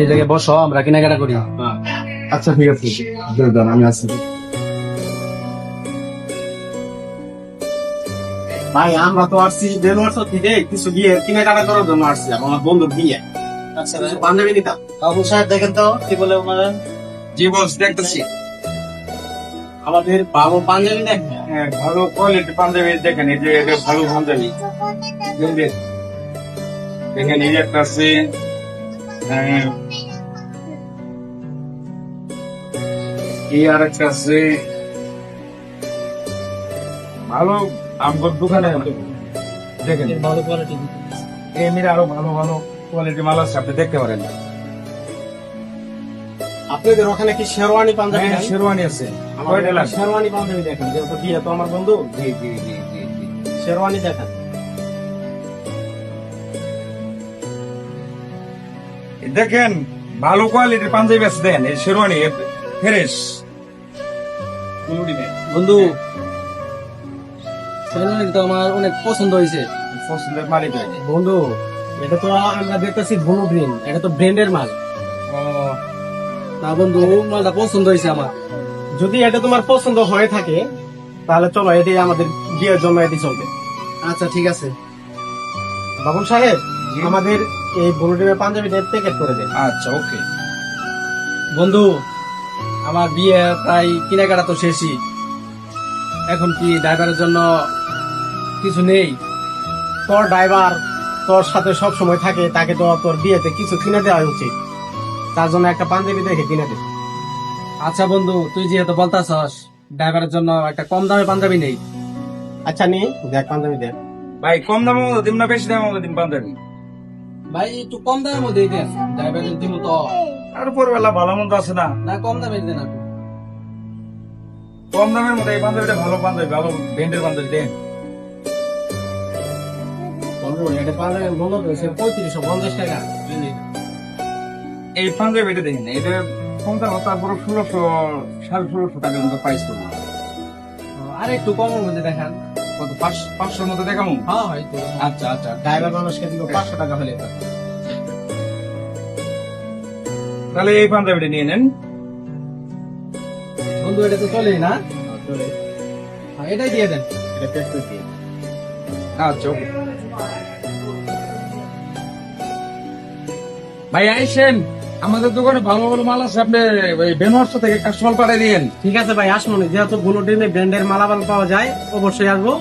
এই জায়গায় বসো, আমরা কেনাকাটা করি। আচ্ছা ঠিক আছে, আমি আসছি। ভাই আমরা তো আসছি বেলুয়ার্স থেকে কিছু বিয়ে কেনাকাটা করার জন্য আসছি, আমার বন্ধুর বিয়ে। আচ্ছা পাঞ্জাবি নিতাম। বাবু সাহেব দেখেন তো কি বলে ওনারা। জি বস, দেখতেছি। আমাদের বাবু পাঞ্জাবি দেখেন। হ্যাঁ, ভালো কোয়ালিটি পাঞ্জাবি দেখেন। এই যে এটা ভালো পাঞ্জাবি দেখেন। এই যে একটা আছে, এই আর একটা আছে ভালো। আমার দোকানে দেখেন ভালো কোয়ালিটি। এমনি আরো ভালো ভালো কোয়ালিটি মাল আছে, আপনি দেখতে পারেন। আপনাদের ওখানে কি শেরওয়ানি পাঞ্জাবি? হ্যাঁ, শেরওয়ানি আছে। কয়টা লাগবে? শেরওয়ানি পাঞ্জাবি দেখেন, যেহেতু বিয়ে তো আমার বন্ধু। জি জি জি জি জি। শেরওয়ানি দেখেন। দেখেন ভালো কোয়ালিটির পাঞ্জাবি আছে, দেন এই শেরওয়ানি ফ্রেশ। বন্ধু, শেরওয়ানি তো আমার অনেক পছন্দ হয়েছে। পছন্দের মালিক হয়। বন্ধু, এটা তো আমরা দেখতেছি ব্লু গ্রিন, এটা তো ব্র্যান্ডের মাল। না বন্ধু, মালটা পছন্দ হয়েছে আমার। যদি এটা তোমার পছন্দ হয়ে থাকে তাহলে চলো, এটি আমাদের বিয়ের জন্য এটি চলবে। আচ্ছা ঠিক আছে। বাবুল সাহেব, আমাদের এই ব্লু গ্রিনের পাঞ্জাবিটা প্যাকেট করে দেন। আচ্ছা ওকে। বন্ধু, আমার বিয়ে প্রায় কেনাকাটা তো শেষই। এখন কি ড্রাইভারের জন্য কিছু নেই? তোর ড্রাইভার তোর সাথে সব সময় থাকে, তাকে তো তোর বিয়েতে কিছু কিনে দেওয়া উচিত। তার জন্য একটা পাঞ্জাবি দেখে কিনে দে। আচ্ছা বন্ধু, তুই যেহেতু বলতাছস, ড্রাইভারের জন্য একটা কম দামে পাঞ্জাবি নেই। আচ্ছা নি দেখ পাঞ্জাবি দেখ। ভাই কম দামের মতো দিন না বেশি দামের মতো দিন পাঞ্জাবি? ভাই একটু কম দামের মধ্যে দেন, ড্রাইভারের দিব তো। আর উপরবেলা ভালো মন্দ আছে না? না, কম দামে দেন আপনি। কম দামের মধ্যে এই পাঞ্জাবিটা ভালো পাঞ্জাবি, ভালো ব্র্যান্ডের পাঞ্জাবি দেন। বন্ধু, এটা পাঞ্জাবি মূল্য হয়েছে 3550 টাকা। এই পাঞ্জাবিটা দেখেন, এটা কম দাম, তারপরে 1600 1650 টাকার মতো প্রাইস করবো। আর একটু কমের মধ্যে দেখান। কত 500 মতো দেখাবো? হ্যাঁ হয়তো। আচ্ছা আচ্ছা। ড্রাইভার মানুষকে দিব 500 টাকা হলে। তাহলে এই পাঞ্জাবিটা নিয়ে নেন। বন্ধু, এটা তো চলেই না? হ্যাঁ, এটাই দিয়ে দেন। এটা প্যাক করে দিয়ে। আচ্ছা ওকে। ভাই আইসেন, আমাদের দোকানে ভালো ভালো মাল আছে, আপনি বেনওয়ার্স থেকে কাস্টমার পাঠিয়ে দিন। ঠিক আছে ভাই, আসবো না, যেহেতু ব্লু গ্রিনের ব্র্যান্ডের মালামাল পাওয়া যায় অবশ্যই আসবো।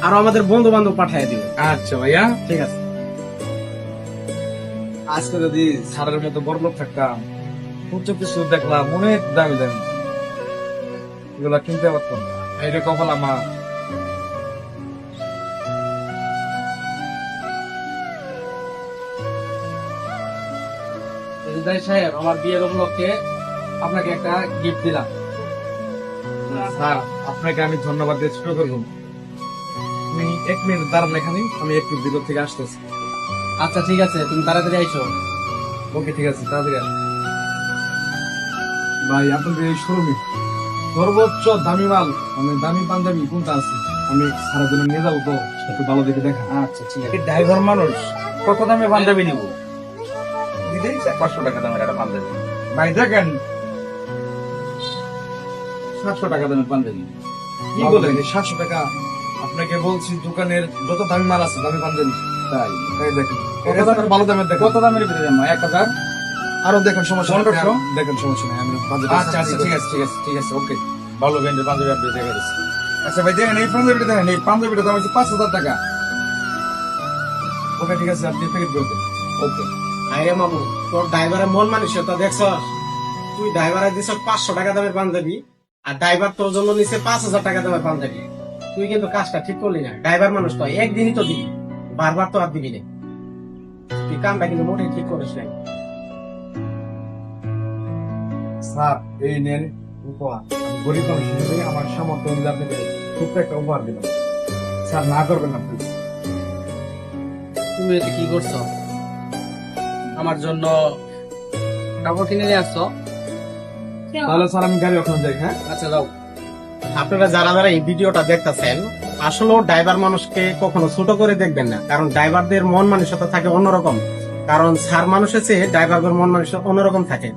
আর আমাদের বন্ধু বান্ধব পাঠিয়ে দিব। আচ্ছা ভাইয়া। ঠিক আছে। আজকে যদি সারের মতো বড় লোক থাকতাম, প্রচুর কিছু দেখলাম অনেক দামি দামি, এগুলা কিনতে পারতাম। এইটা কপাল আমার। হৃদয় সাহেব, আমার বিয়ের উপলক্ষে আপনাকে একটা গিফট দিলাম। স্যার আপনাকে আমি ধন্যবাদ দিয়ে শুরু করবো। আপনি 1 মিনিট দাঁড়ান এখানে, আমি একটু ভিতর থেকে আসতেছি। আচ্ছা ঠিক আছে, তুমি তাড়াতাড়ি আইসো। ওকে ঠিক আছে, তাড়াতাড়ি আসুন। ভাই আপনাদের এই শোরুমে সর্বোচ্চ দামি মাল, মানে দামি পাঞ্জাবি কোনটা আছে? আমি সারা দিনে নিয়ে যাবো, তো একটু ভালো দেখে দেখা। আচ্ছা ঠিক আছে। ড্রাইভার মানুষ, কত দামে পাঞ্জাবি নিব? 500 টাকা দামের একটা পাঞ্জাবি। ভাই দেখেন 700 টাকা দামের পাঞ্জাবি। কি বলেন 700 টাকা? আপনাকে বলছি দোকানের যত দামি মাল আছে দামি পাঞ্জাবি তাই। তাই দেখেন ভালো দামের দেখেন। কত দামের ভিতরে জানো? 1000 আরো দেখেন, সমস্যা নেই। 1500 দেখেন, সমস্যা নেই। আমি পাঞ্জাবি। আচ্ছা আচ্ছা ঠিক আছে ঠিক আছে ঠিক আছে ওকে। ভালো ব্র্যান্ডের পাঞ্জাবি আপনি দেখে দিচ্ছি। আচ্ছা ভাই দেখেন এই পাঞ্জাবিটা দেখেন, এই পাঞ্জাবিটা দাম হচ্ছে 5000 টাকা। ওকে ঠিক আছে, আপনি প্যাকেট করে দেন। ওকে। আরে মামু, তোর ড্রাইভারের মন মানসিকতা দেখছস? তুই ড্রাইভারে দিছ 500 টাকা দামের পাঞ্জাবি, আর ড্রাইভার তোর জন্য নিছে 5000 টাকা দামের পাঞ্জাবি। তুই কিন্তু কাজটা ঠিক করলি না। ড্রাইভার মানুষ তো একদিনই তো দিবি, বারবার তো আর দিবি না। তুই কামটা কিন্তু মোটেই ঠিক করিস নাই। স্যার এই নেন উপহার। আমি গরিব মানুষ হিসেবে আমার সামর্থ্য অনুযায়ী আপনাকে ছোট্ট একটা উপহার দিলাম। স্যার না করবেন না প্লিজ। তুমি এটা কি করছো? আমার জন্য কাপড় কিনে নিয়ে আসছো? তাহলে স্যার আমি গাড়ি ওখানে যাই। হ্যাঁ আচ্ছা যাও। আপনারা যারা যারা এই ভিডিওটা দেখতেছেন, আসলে ড্রাইভার মানুষকে কখনো ছোট করে দেখবেন না, কারণ ড্রাইভারদের মন মানসিকতা থাকে অন্যরকম। কারণ স্যার মানুষের চেয়ে ড্রাইভার মন মানুষ অন্যরকম থাকে